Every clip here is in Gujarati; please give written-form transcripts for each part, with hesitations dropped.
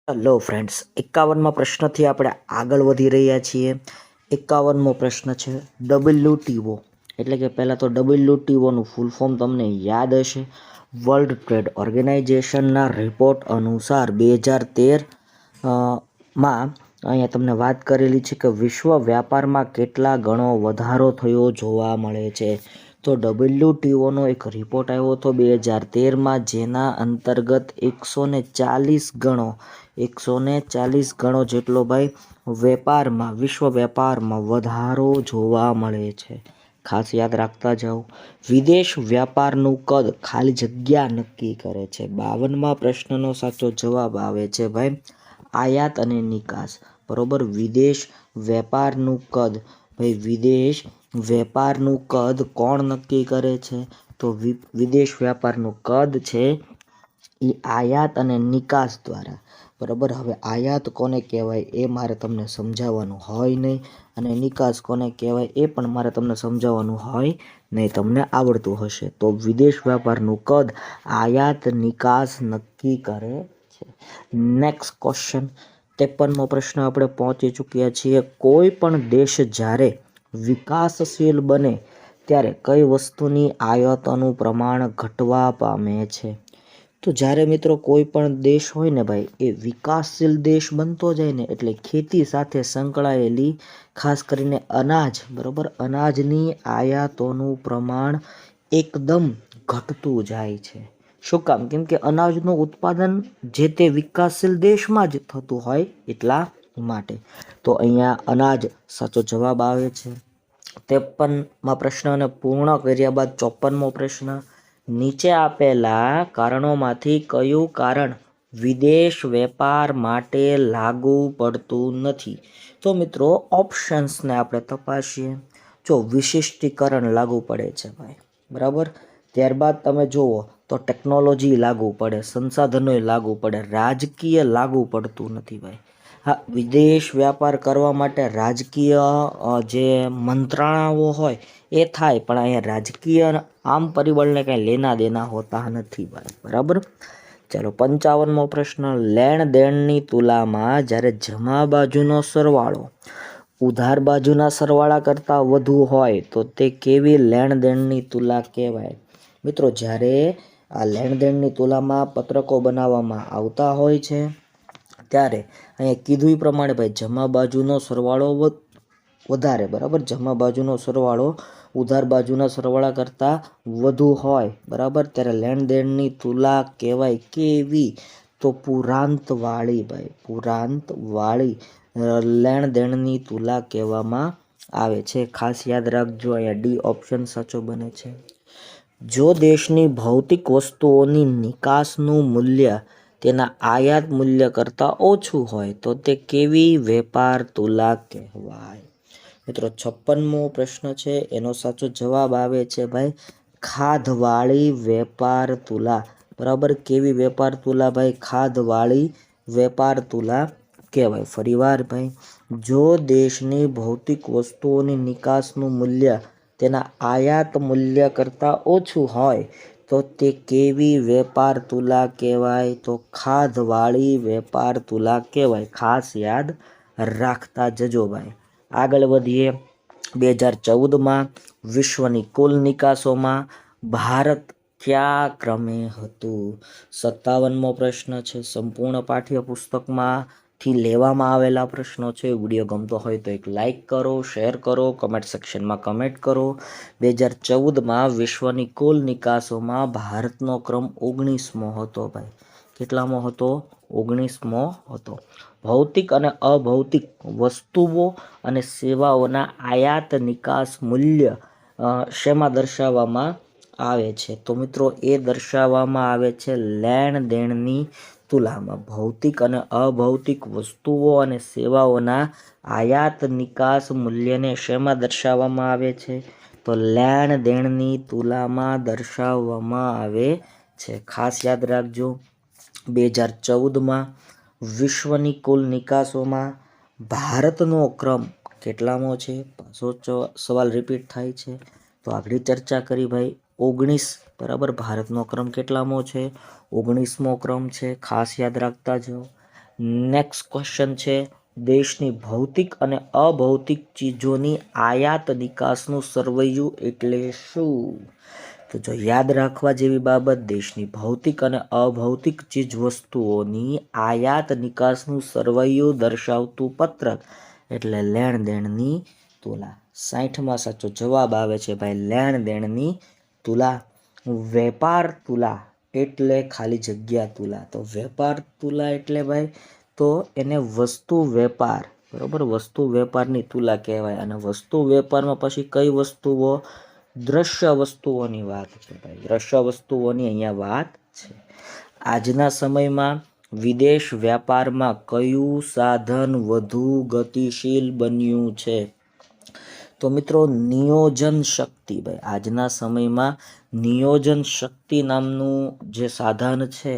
હેલો ફ્રેન્ડ્સ, 51મા પ્રશ્નથી આપણે આગળ વધી રહ્યા છીએ. 51મો પ્રશ્ન છે WTO એટલે કે પહેલાં તો WTOનું ફૂલ ફોર્મ તમને યાદ હશે. વર્લ્ડ ટ્રેડ ઓર્ગેનાઇઝેશનના રિપોર્ટ અનુસાર 2013 માં અહીંયા તમને વાત કરેલી છે કે વિશ્વ વ્યાપારમાં કેટલા ગણો વધારો થયો જોવા મળે છે. તો WTOનો એક રિપોર્ટ આવ્યો હતો 2013માં, જેના અંતર્ગત 140 ગણો જેટલો ભાઈ વિશ્વ વ્યાપારમાં વધારો જોવા મળે છે. ખાસ યાદ રાખતા જાઓ. વિદેશ વ્યાપારનું કદ ખાલી જગ્યા નક્કી કરે છે. 52મા પ્રશ્નનો સાચો જવાબ આવે છે ભાઈ આયાત અને નિકાસ. બરોબર. વિદેશ વેપારનું કદ કોણ નક્કી કરે છે? તો વિદેશ વ્યાપારનું કદ છે એ આયાત અને નિકાસ દ્વારા. બરાબર. હવે આયાત કોને કહેવાય એ મારે તમને સમજાવવાનું હોય નહીં, અને નિકાસ કોને કહેવાય એ પણ મારે તમને સમજાવવાનું હોય નહીં, તમને આવડતું હશે. તો વિદેશ વ્યાપારનું કદ આયાત નિકાસ નક્કી કરે છે. નેક્સ્ટ ક્વેશ્ચન, 53મો પ્રશ્ન આપણે પહોંચી ચૂક્યા છીએ. કોઈ પણ દેશ જ્યારે વિકાસશીલ બને ત્યારે કઈ વસ્તુની આયાતનું પ્રમાણ ઘટવા પામે છે? તો જ્યારે મિત્રો કોઈ પણ દેશ હોય ને ભાઈ, એ વિકાસશીલ દેશ બનતો જાય ને એટલે ખેતી સાથે સંકળાયેલી ખાસ કરીને અનાજ, બરાબર, અનાજની આયાતોનું પ્રમાણ એકદમ ઘટતું જાય છે. શું કામ? કેમ કે અનાજનું ઉત્પાદન જે તે વિકાસશીલ દેશમાં જ થતું હોય એટલા માટે. તો અહીંયા અનાજ સાચો જવાબ આવે છે. 53મા પ્રશ્નને પૂર્ણ કર્યા બાદ 54મો પ્રશ્ન, નીચે આપેલા કારણોમાંથી કયું કારણ વિદેશ વેપાર માટે લાગુ પડતું નથી? તો મિત્રો ઓપ્શન્સને આપણે તપાસીએ. જો વિશિષ્ટીકરણ લાગુ પડે છે ભાઈ, બરાબર. ત્યારબાદ તમે જુઓ તો ટેકનોલોજી લાગુ પડે, સંસાધનો લાગુ પડે, રાજકીય લાગુ પડતું નથી ભાઈ. હા, વિદેશ વ્યાપાર કરવા માટે રાજકીય જે મંત્રણાઓ હોય એ થાય, પણ અહીંયા રાજકીય આમ પરિબળને કંઈ લેના દેના હોતા નથી ભાઈ. બરાબર. ચાલો, 55મો પ્રશ્ન, લેણ દેણની તુલામાં જ્યારે જમા બાજુનો સરવાળો ઉધાર બાજુના સરવાળા કરતાં વધુ હોય તો તે કેવી લેણ દેણની તુલા કહેવાય? મિત્રો, જ્યારે આ લેણ દેણની તુલામાં પત્રકો બનાવવામાં આવતા હોય છે ત્યારે અહીંયા કીધું એ પ્રમાણે ભાઈ જમા બાજુનો સરવાળો વધારે, બરાબર, જમા બાજુનો સરવાળો ઉધાર બાજુના સરવાળા કરતાં વધુ હોય, બરાબર, ત્યારે લેણ દેણની તુલા કહેવાય કેવી? તો પુરાંતવાળી ભાઈ, પુરાંતવાળી લેણ દેણની તુલા કહેવામાં આવે છે. ખાસ યાદ રાખજો, અહીંયા ડી ઓપ્શન સાચો બને છે. જો દેશની ભૌતિક વસ્તુઓની નિકાસનું મૂલ્ય તેના આયાત મૂલ્ય કરતાં ઓછું હોય તો તે કેવી વેપાર તુલા કહેવાય? મિત્રો, 56મો પ્રશ્ન છે, એનો સાચો જવાબ આવે છે ભાઈ ખાધવાળી વેપાર તુલા. બરાબર. કેવી વેપાર તુલા ભાઈ? ખાધવાળી વેપાર તુલા કહેવાય. ફરીવાર ભાઈ, જો દેશની ભૌતિક વસ્તુઓની નિકાસનું મૂલ્ય તેના આયાત મૂલ્ય કરતાં ઓછું હોય તો તે કેવી વેપાર તુલા કહેવાય? તો ખાધવાળી વેપાર તુલા કહેવાય. ખાસ યાદ રાખતા જજો ભાઈ. આગળ વધીએ. 2014માં વિશ્વની કુલ નિકાસોમાં ભારત કયા ક્રમે હતું? 57મો પ્રશ્ન છે. સંપૂર્ણ પાઠ્યપુસ્તકમાંથી લેવામાં આવેલા પ્રશ્નો છે. વિડીયો ગમતો હોય તો એક લાઈક કરો, શેર કરો, કમેન્ટ સેક્શનમાં કમેન્ટ કરો. 2014માં વિશ્વની કુલ નિકાસોમાં ભારતનો ક્રમ 19મો હતો ભાઈ. કેટલામો હતો? 19મો હતો. ભૌતિક અને અભૌતિક વસ્તુઓ અને સેવાઓના આયાત નિકાસ મૂલ્ય શેમાં દર્શાવવામાં આવે છે? તો મિત્રો, એ દર્શાવવામાં આવે છે લેણ દેણની તુલામાં. ભૌતિક અને અભૌતિક વસ્તુઓ અને સેવાઓના આયાત નિકાસ મૂલ્યને શેમાં દર્શાવવામાં આવે છે? તો લેણ દેણની તુલામાં દર્શાવવામાં આવે છે. ખાસ યાદ રાખજો. 2014માં વિશ્વની કુલ નિકાસોમાં ભારતનો ક્રમ કેટલામો છે? પાછો સવાલ રિપીટ થાય છે. તો આગળ ચર્ચા કરી ભાઈ 19, બરાબર. ભારતનો ક્રમ કેટલામો છે? 19મો ક્રમ છે. ખાસ યાદ રાખતા જાઓ. નેક્સ્ટ ક્વેશ્ચન છે, દેશની ભૌતિક અને અભૌતિક ચીજોની આયાત નિકાસનું સરવૈયું એટલે શું? તો જો યાદ રાખવા જેવી બાબત, દેશની ભૌતિક અને અભૌતિક ચીજ વસ્તુઓની આયાત નિકાસનું સરવૈયું દર્શાવતું પત્રક એટલે લેણ દેણની તુલા. 60માં સાચો જવાબ આવે છે ભાઈ લેણ દેણની તુલા. વેપાર તુલા એટલે ખાલી જગ્યા તુલા. તો વેપાર તુલા એટલે ભાઈ તો એને વસ્તુ વેપાર, બરોબર, વસ્તુ વેપારની તુલા કહેવાય. અને વસ્તુ વેપારમાં પછી કઈ વસ્તુઓ? દ્રશ્ય વસ્તુઓની વાત છે ભાઈ, દ્રશ્ય વસ્તુઓની અહીંયા વાત છે. આજના સમયમાં વિદેશ વ્યાપારમાં કયું સાધન વધુ ગતિશીલ બન્યું છે? તો મિત્રો નિયોજન શક્તિ. ભાઈ આજના સમયમાં નિયોજન શક્તિ નામનું જે સાધન છે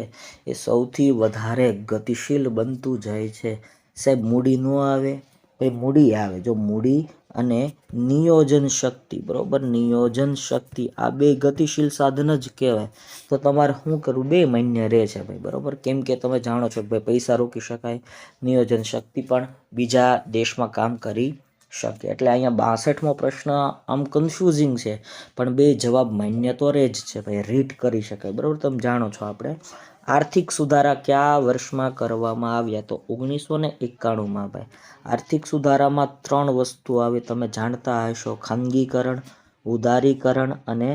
એ સૌથી વધારે ગતિશીલ બનતું જાય છે. સાહેબ મૂડી ન આવે? ભાઈ મૂડી આવે. જો મૂડી અને નિયોજન શક્તિ, બરોબર, નિયોજન શક્તિ આ બે ગતિશીલ સાધન જ કહેવાય. તો તમારે શું કરવું? બે માન્ય રહે છે ભાઈ, બરોબર. કેમ કે તમે જાણો છો કે ભાઈ પૈસા રોકી શકાય, નિયોજન શક્તિ પણ બીજા દેશમાં કામ કરી શકે. એટલે અહીંયા 62મો પ્રશ્ન આમ કન્ફ્યુઝિંગ છે, પણ બે જવાબ માન્ય તો રહે જ છે ભાઈ, રીડ કરી શકાય, બરોબર. તમે જાણો છો આપણે આર્થિક સુધારા કયા વર્ષમાં કરવામાં આવ્યા? તો 1991માં ભાઈ. આર્થિક સુધારામાં 3 વસ્તુ આવે, તમે જાણતા હશો, ખાનગીકરણ, ઉદારીકરણ અને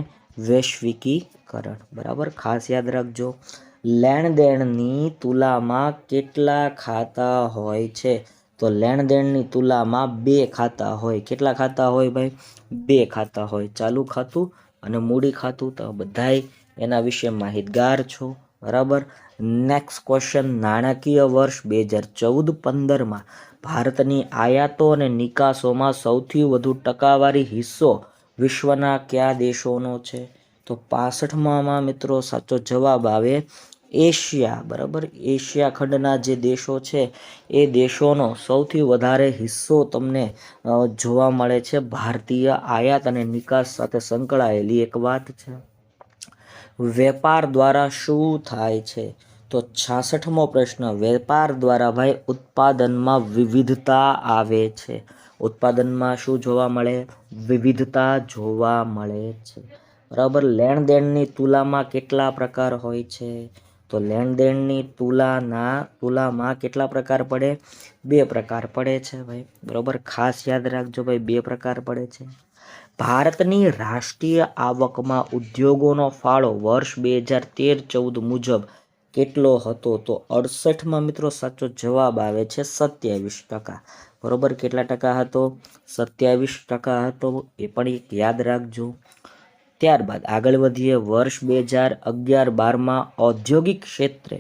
વૈશ્વિકીકરણ, બરાબર. ખાસ યાદ રાખજો. લેણ દેણની તુલામાં કેટલા ખાતા હોય છે? તો લેણ દેણની તુલામાં 2 ખાતા હોય. કેટલા ખાતા હોય ભાઈ? 2 ખાતા હોય, ચાલુ ખાતું અને મૂડી ખાતું. તો બધાય એના વિશે માહિતગાર છો, બરાબર. નેક્સ્ટ ક્વેશ્ચન, નાણાકીય વર્ષ 2014-15માં ભારતની આયાતો અને નિકાસોમાં સૌથી વધુ ટકાવારી હિસ્સો વિશ્વના કયા દેશોનો છે? તો 65માં મિત્રો સાચો જવાબ આવે એશિયા, બરાબર. એશિયા ખંડના જે દેશો છે એ દેશોનો સૌથી વધારે હિસ્સો તમને જોવા મળે છે. ભારતીય આયાત અને નિકાસ સાથે સંકળાયેલી એક વાત છે. વેપાર દ્વારા શું થાય છે? તો 66મો પ્રશ્ન, વેપાર દ્વારા ભાઈ ઉત્પાદનમાં વિવિધતા આવે છે. ઉત્પાદનમાં શું જોવા મળે? વિવિધતા જોવા મળે છે, બરાબર. લેણ દેણની તુલામાં કેટલા પ્રકાર હોય છે? તો લેણ દેણની તુલામાં કેટલા પ્રકાર પડે? 2 પ્રકાર પડે છે ભાઈ, બરાબર. ખાસ યાદ રાખજો ભાઈ, 2 પ્રકાર પડે છે. ભારતની રાષ્ટ્રીય આવકમાં ઉદ્યોગોનો ફાળો વર્ષ 2013-14 મુજબ કેટલો હતો? તો 68માં મિત્રો સાચો જવાબ આવે છે 27%, બરોબર. કેટલા ટકા હતો? 27% હતો. એ પણ એક યાદ રાખજો. ત્યારબાદ આગળ વધીએ. વર્ષ 2011-12માં ઔદ્યોગિક ક્ષેત્રે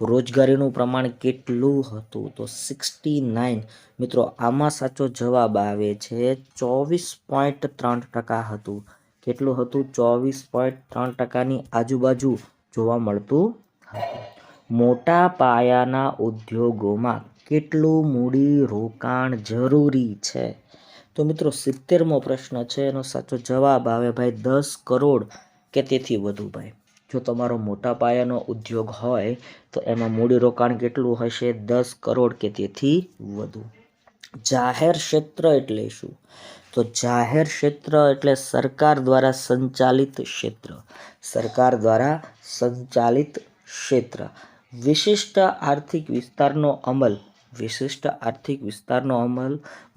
રોજગારીનું પ્રમાણ કેટલું હતું? તો 69. મિત્રો આમાં સાચો જવાબ આવે છે 24.3% હતું. કેટલું હતું? 24.3%ની આજુબાજુ જોવા મળતું હતું. મોટા પાયાના ઉદ્યોગોમાં કેટલું મૂડી રોકાણ જરૂરી છે? તો મિત્રો 70મો પ્રશ્ન છે, એનો સાચો જવાબ આવે ભાઈ 10 કરોડ કે તેથી વધુ. ભાઈ જો તમારો મોટા પાયાનો ઉદ્યોગ હોય તો એમાં મૂડીરોકાણ કેટલું હશે? 10 કરોડ કે તેથી વધુ. જાહેર ક્ષેત્ર એટલે શું? તો જાહેર ક્ષેત્ર એટલે સરકાર દ્વારા સંચાલિત ક્ષેત્ર. સરકાર દ્વારા સંચાલિત ક્ષેત્ર. વિશિષ્ટ આર્થિક વિસ્તારનો અમલ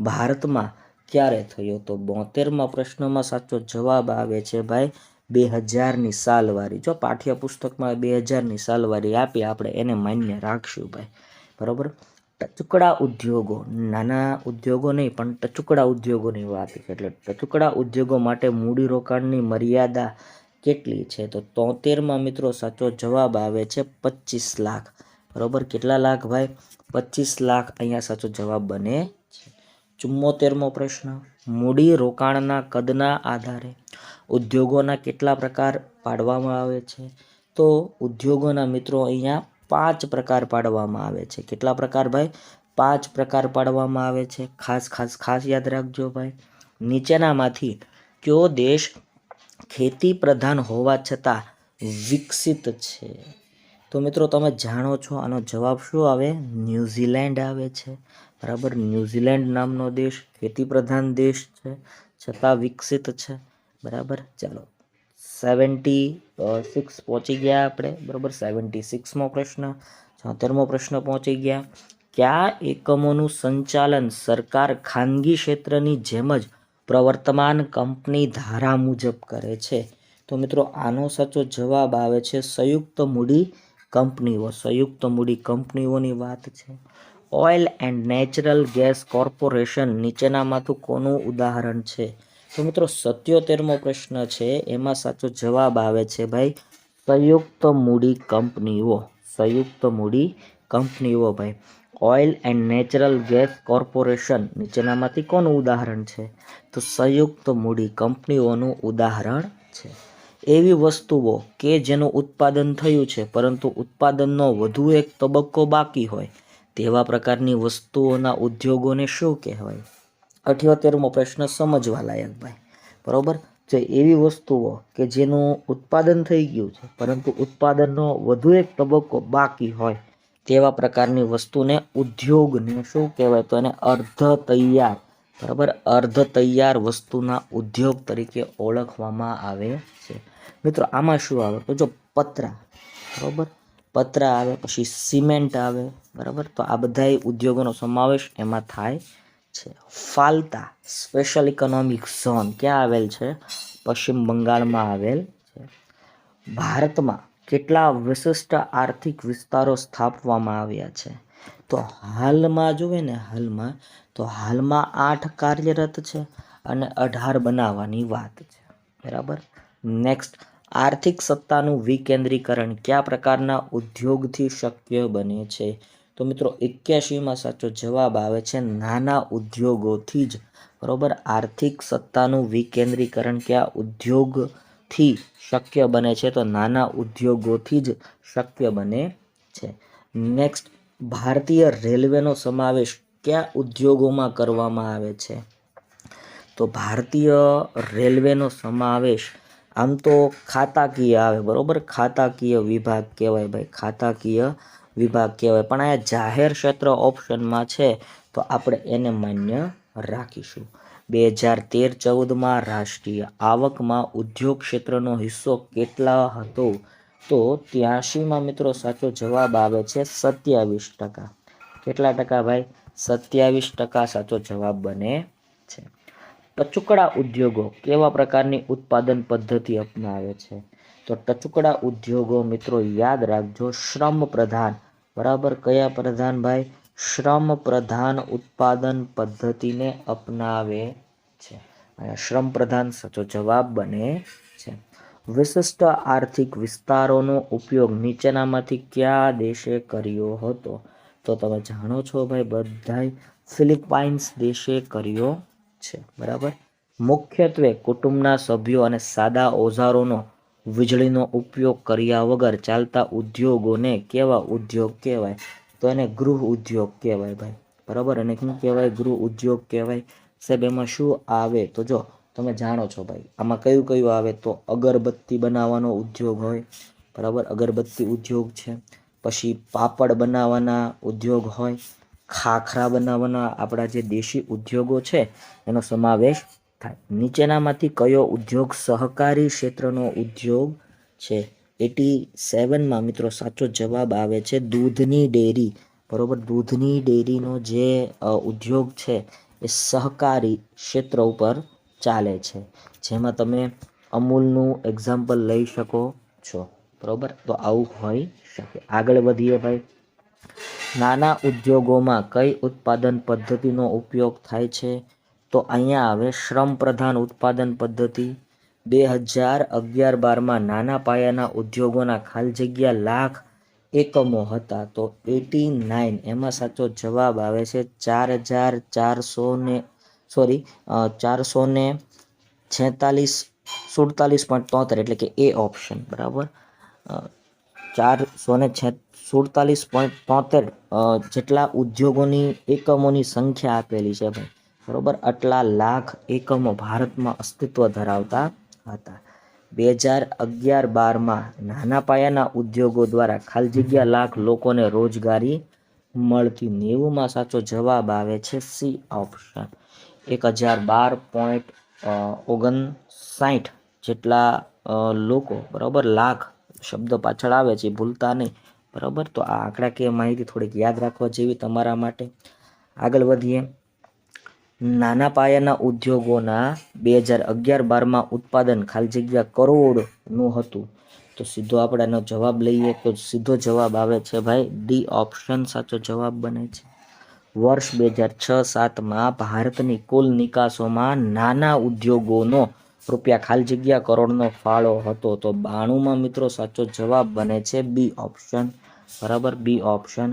ભારતમાં ક્યારે થયો? તો 72માં પ્રશ્નમાં સાચો જવાબ આવે છે ભાઈ 2000ની સાલવારી. જો પાઠ્યપુસ્તકમાં 2000ની સાલવારી આપી, આપણે એને માન્ય રાખશું ભાઈ, બરોબર. ટચુકડા ઉદ્યોગો, નાના ઉદ્યોગો નહીં પણ ટચુકડા ઉદ્યોગોની વાત છે. એટલે ટચુકડા ઉદ્યોગો માટે મૂડીરોકાણની મર્યાદા કેટલી છે? તો 73માં મિત્રો સાચો જવાબ આવે છે 25 લાખ, બરોબર. કેટલા લાખ ભાઈ? 25 લાખ અહીંયા સાચો જવાબ બને છે. 74મો પ્રશ્ન, મૂડી રોકાણના કદના આધારે ઉદ્યોગોના કેટલા પ્રકાર પાડવામાં આવે છે? તો ઉદ્યોગોના મિત્રો અહીંયા 5 પ્રકાર પાડવામાં આવે છે. કેટલા પ્રકાર ભાઈ? 5 પ્રકાર પાડવામાં આવે છે. ખાસ યાદ રાખજો ભાઈ. નીચેનામાંથી કયો દેશ ખેતી પ્રધાન હોવા છતાં વિકસિત છે? તો મિત્રો તમે જાણો છો આનો જવાબ શું આવે? ન્યૂઝીલેન્ડ આવે છે, બરાબર. ન્યૂઝીલેન્ડ નામનો દેશ ખેતી પ્રધાન દેશ છે, છતાં વિકસિત છે, બરાબર. ચાલો 76 પહોંચી ગયા આપણે, બરાબર. 76મો પ્રશ્ન. 76મો પ્રશ્ન પહોંચી ગયા. કયા એકમોનું સંચાલન સરકાર ખાનગી ક્ષેત્રની જેમ જ પ્રવર્તમાન કંપની ધારા મુજબ કરે છે? તો મિત્રો આનો સાચો જવાબ આવે છે સંયુક્ત મૂડી કંપનીઓ. સંયુક્ત મૂડી કંપનીઓની વાત છે. Oil and natural gas corporation નીચેનામાંથી કોનું ઉદાહરણ છે? તો મિત્રો 77મો પ્રશ્ન છે, એમાં સાચો જવાબ આવે છે ભાઈ સંયુક્ત મૂડી કંપનીઓ. સંયુક્ત મૂડી કંપનીઓ ભાઈ. Oil and natural gas corporation નીચેનામાંથી કોનું ઉદાહરણ છે? તો સંયુક્ત મૂડી કંપનીઓનું ઉદાહરણ છે. એવી વસ્તુઓ કે જેનું ઉત્પાદન થયું છે પરંતુ ઉત્પાદનનો વધુ એક તબક્કો બાકી હોય તેવા પ્રકારની વસ્તુઓના ઉદ્યોગોને શું કહેવાય? 78મો પ્રશ્ન સમજવા લાયક ભાઈ, બરોબર. જે એવી વસ્તુઓ કે જેનું ઉત્પાદન થઈ ગયું છે પરંતુ ઉત્પાદનનો વધુ એક તબક્કો બાકી હોય તેવા પ્રકારની વસ્તુને ઉદ્યોગને શું કહેવાય? તો એને અર્ધ તૈયાર, બરાબર, અર્ધ તૈયાર વસ્તુના ઉદ્યોગ તરીકે ઓળખવામાં આવે છે. મિત્રો આમાં શું આવે? તો જો પતરા, બરાબર, પતરા આવે, પછી સિમેન્ટ આવે, બરાબર. તો આ બધા ઉદ્યોગોનો સમાવેશ એમાં થાય છે. ફાલતા સ્પેશિયલ ઇકોનોમિક ઝોન ક્યાં આવેલ છે? પશ્ચિમ બંગાળમાં આવેલ છે. ભારતમાં કેટલા વિશિષ્ટ આર્થિક વિસ્તારો સ્થાપવામાં આવ્યા છે? તો હાલમાં જોઈએ ને, હાલમાં 8 કાર્યરત છે અને 18 બનાવવાની વાત છે, બરાબર. નેક્સ્ટ, આર્થિક સત્તાનું વિકેન્દ્રીકરણ કયા પ્રકારના ઉદ્યોગથી શક્ય બને છે? તો મિત્રો 81માં સાચો જવાબ આવે છે નાના ઉદ્યોગોથી જ, બરાબર. આર્થિક સત્તાનું વિકેન્દ્રીકરણ કયા ઉદ્યોગથી શક્ય બને છે? તો નાના ઉદ્યોગોથી જ શક્ય બને છે. નેક્સ્ટ, ભારતીય રેલવેનો સમાવેશ કયા ઉદ્યોગોમાં કરવામાં આવે છે? તો ભારતીય રેલવેનો સમાવેશ આમ તો ખાતાકીય આવે, બરોબર. ખાતાકીય વિભાગ કહેવાય ભાઈ, ખાતાકીય વિભાગ કહેવાય. પણ આ જાહેર ક્ષેત્ર ઓપ્શનમાં છે તો આપણે એને માન્ય રાખીશું. 2013-14માં રાષ્ટ્રીય આવકમાં ઉદ્યોગ ક્ષેત્રનો હિસ્સો કેટલા હતો? તો 83માં મિત્રો સાચો જવાબ આવે છે 27%. કેટલા ટકા ભાઈ? 27% સાચો જવાબ બને છે. ટચુકડા ઉદ્યોગો કેવા પ્રકારની ઉત્પાદન પદ્ધતિ અપનાવે છે? તો ટચુકડા ઉદ્યોગો મિત્રો યાદ રાખજો શ્રમ પ્રધાન, બરાબર. કયા પ્રધાન ભાઈ? શ્રમ પ્રધાન ઉત્પાદન પદ્ધતિને અપનાવે છે. અને શ્રમ પ્રધાન સાચો જવાબ બને છે. વિશિષ્ટ આર્થિક વિસ્તારોનો ઉપયોગ નીચેનામાંથી કયા દેશે કર્યો હતો? તો તમે જાણો છો ભાઈ બધાય, ફિલિપાઇન્સ દેશે કર્યો છે, બરાબર. મુખ્યત્વે કુટુંબના સભ્યો અને સાદા ઓજારોનો વીજળીનો ઉપયોગ કર્યા વગર ચાલતા ઉદ્યોગોને કેવા ઉદ્યોગ કહેવાય? તો એને ગૃહ ઉદ્યોગ કહેવાય ભાઈ, બરાબર. અને શું કહેવાય? ગૃહ ઉદ્યોગ કહેવાય. સાહેબ એમાં શું આવે? તો જો તમે જાણો છો ભાઈ, આમાં કયું કયું આવે? તો અગરબત્તી બનાવવાનો ઉદ્યોગ હોય, બરાબર, અગરબત્તી ઉદ્યોગ છે. પછી પાપડ બનાવવાના ઉદ્યોગ હોય, ખાખરા બનાવવાના આપણા જે દેશી ઉદ્યોગો છે એનો સમાવેશ થાય. નીચેનામાંથી કયો ઉદ્યોગ સહકારી ક્ષેત્રનો ઉદ્યોગ છે? 87માં મિત્રો સાચો જવાબ આવે છે દૂધની ડેરી, બરોબર. દૂધની ડેરીનો જે ઉદ્યોગ છે એ સહકારી ક્ષેત્ર ઉપર ચાલે છે, જેમાં તમે અમૂલનું એક્ઝામ્પલ લઈ શકો છો, બરોબર. તો આવું હોઈ શકે. આગળ વધીએ ભાઈ. નાના ઉદ્યોગોમાં કઈ ઉત્પાદન પદ્ધતિનો ઉપયોગ થાય છે? તો અહીંયા આવે શ્રમ પ્રધાન ઉત્પાદન પદ્ધતિ. 2011-12માં નાના પાયાના ઉદ્યોગોના ખાલી જગ્યા લાખ એકમો હતા, તો 89, એમાં સાચો જવાબ આવે છે 4,447.73, એટલે કે એ ઓપ્શન, બરાબર. 447.73 જેટલા ઉદ્યોગોની એકમોની સંખ્યા આપેલી છે ભાઈ, બરોબર. આટલા લાખ એકમો ભારતમાં અસ્તિત્વ ધરાવતા હતા. 2011-12માં નાના પાયાના ઉદ્યોગો દ્વારા ખાલી જગ્યા લાખ લોકોને રોજગારી મળતી. 90માં સાચો જવાબ આવે છે સી ઓપ્શન. 1012.59 જેટલા લોકો, બરાબર, લાખ શબ્દ પાછળ આવે છે, ભૂલતા નહીં, બરાબર. તો આ આંકડાકીય માહિતી થોડીક યાદ રાખવા જેવી તમારા માટે. આગળ વધીએ. નાના પાયાના ઉદ્યોગોના 2011-12માં ઉત્પાદન ખાલી જગ્યા કરોડનું હતું. તો સીધો આપણે એનો જવાબ લઈએ તો સીધો જવાબ આવે છે ભાઈ ડી ઓપ્શન સાચો જવાબ બને છે. વર્ષ 2006-07માં ભારતની કુલ નિકાસોમાં નાના ઉદ્યોગોનો રૂપિયા ખાલી જગ્યા કરોડનો ફાળો હતો. તો 92માં મિત્રો સાચો જવાબ બને છે બી ઓપ્શન, બરાબર, બી ઓપ્શન.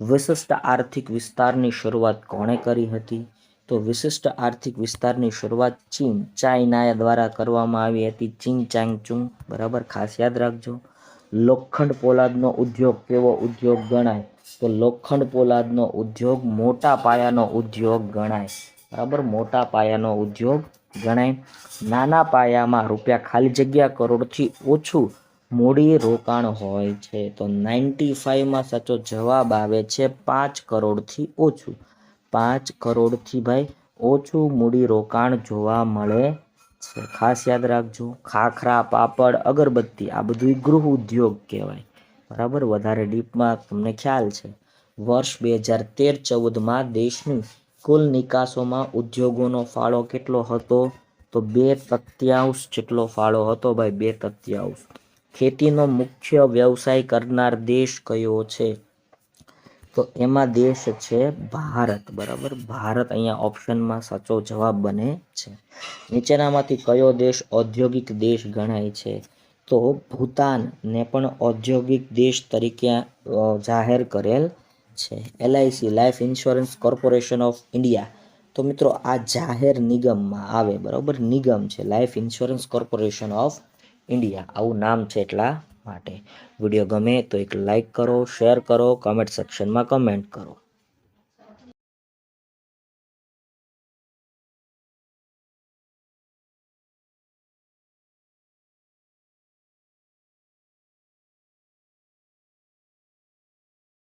વિશિષ્ટ આર્થિક વિસ્તારની શરૂઆત કોણે કરી હતી? તો વિશિષ્ટ આર્થિક વિસ્તારની શરૂઆત ચાઇના દ્વારા કરવામાં આવી હતી, ચીન ચાંગચુંગ, બરાબર, ખાસ યાદ રાખજો. લોખંડ પોલાદનો ઉદ્યોગ કેવો ઉદ્યોગ ગણાય? તો લોખંડ પોલાદનો ઉદ્યોગ મોટા પાયાનો ઉદ્યોગ ગણાય, બરાબર, મોટા પાયાનો ઉદ્યોગ ગણાય. નાના પાયામાં રૂપિયા ખાલી જગ્યા કરોડથી ઓછું મૂડી રોકાણ હોય છે. તો 95માં સાચો જવાબ આવે છે 5 કરોડથી ઓછું. 5 કરોડથી ભાઈ ઓછું મૂડી રોકાણ જોવા મળે છે, ખાસ યાદ રાખજો. ખાખરા, પાપડ, અગરબત્તી આ બધું ગૃહ ઉદ્યોગ કહેવાય, બરાબર, વધારે ડીપમાં તમને ખ્યાલ છે. વર્ષ 2013-14માં દેશની કુલ નિકાસોમાં ઉદ્યોગોનો ફાળો કેટલો હતો? તો 2/3 જેટલો ફાળો હતો ભાઈ, 2/3. ખેતીનો મુખ્ય વ્યવસાય કરનાર દેશ કયો છે? તો એમાં દેશ છે ભારત, બરાબર, ભારત અહીંયા ઓપ્શનમાં સાચો જવાબ બને છે. નીચેનામાંથી કયો દેશ ઔદ્યોગિક દેશ ગણાય છે? તો ભૂતાનને પણ ઔદ્યોગિક દેશ તરીકે જાહેર કરેલ છે. LIC, life insurance corporation of India, તો મિત્રો આ જાહેર નિગમમાં આવે, બરાબર, નિગમ છે, life insurance corporation of India, આવું નામ છે એટલા માટે. વિડીયો ગમે તો એક લાઈક કરો, શેર કરો, કમેન્ટ સેક્શનમાં કમેન્ટ કરો.